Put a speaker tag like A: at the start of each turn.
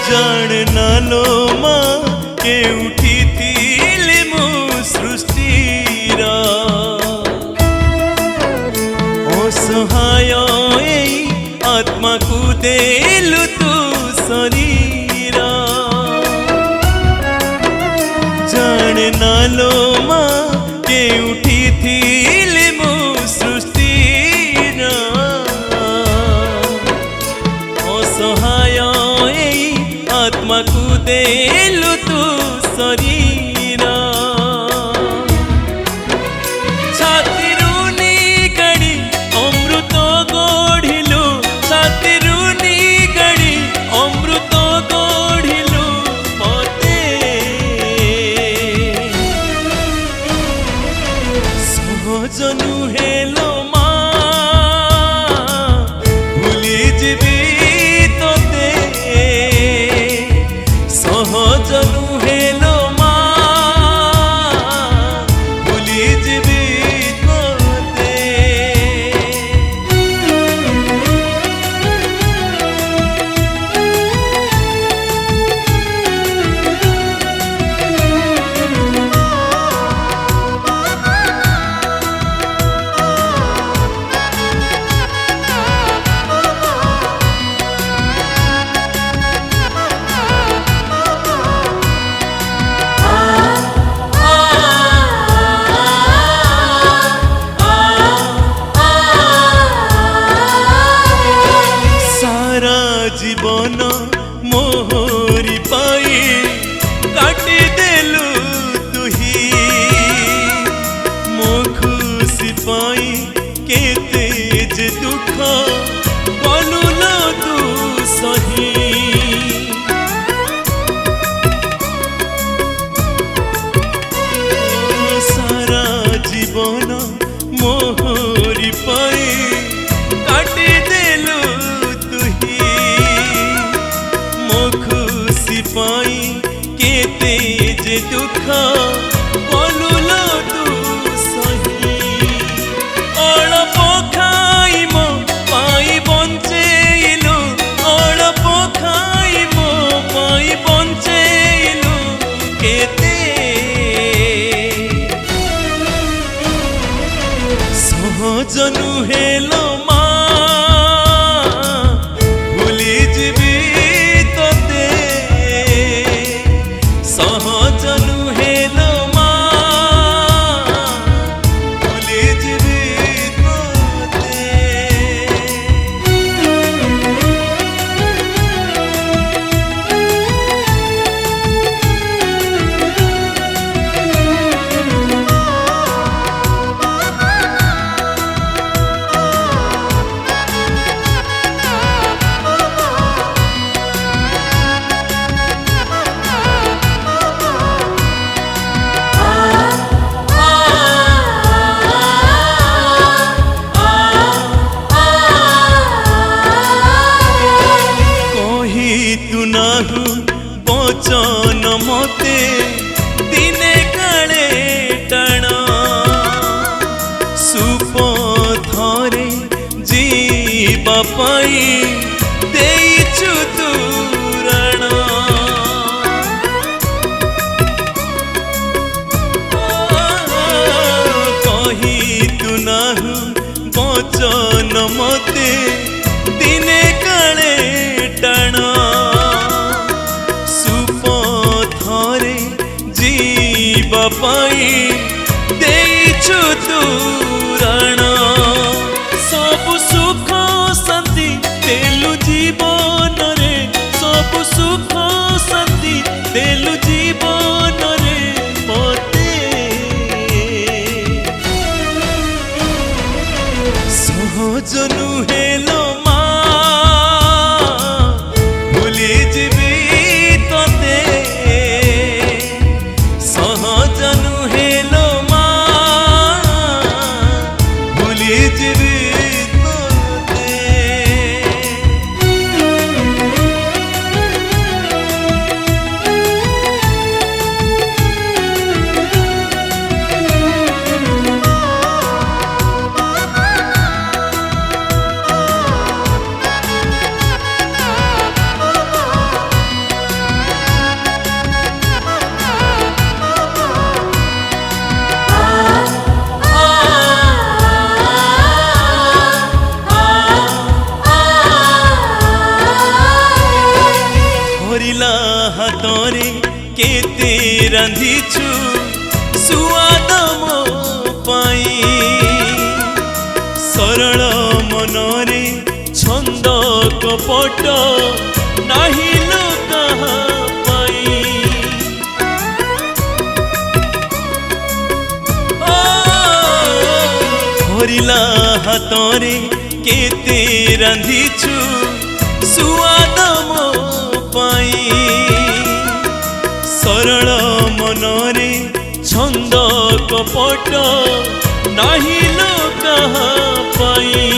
A: जाननालो माँ के उठी थी मो सृष्टिरा असहाय आत्मा को देलु तू शरीरा जाननालो माँ के उठी थी मो सृष्टिरा असहाय आत्मा को देलु तू शरीरा छातिरु निगाड़ी अमृत गढ़िलु छातिरु निगाड़ी अमृत गढ़िलु मते सहज नुहेलो भूली जीवी सहज नुहेलो भूली जीवी तोते जीवन मोहरी पाई काटी देलु तुही मो खुशी पाई केते जे दुख कलु लो तू सही सारा जीवन मोहरी पाई काटी देलु खुशी पाई केते जे दुख कलु लो तू सही अल्प खाई मो पाई बंचेलु अल्प खाई मो पाई बंचेलु केते सहज नुहेलो भूली जीवी सहज नुहेलो भूली जीवी तोते तू नाहु बचन मते दिने काले टाणा सुपथरे जीवा पाई देइछु तू रण कही तू नाहु बचन मते दिने काले टाणा सुपथरे जीवा पाई देइछु तू रण सब सुख शांति देलु जीवन रे सब सुख शांति देलु जीवन रे मते सहज नुहेलो हातरे केते रांधिछु सुआद मो पाई सरल मनरे छंद कपट नाही लो कहा पाई भरिला हातरे केते रांधिछु सुआद मो पाई सरल मनरे छंद कपट नाही लो कहा पाई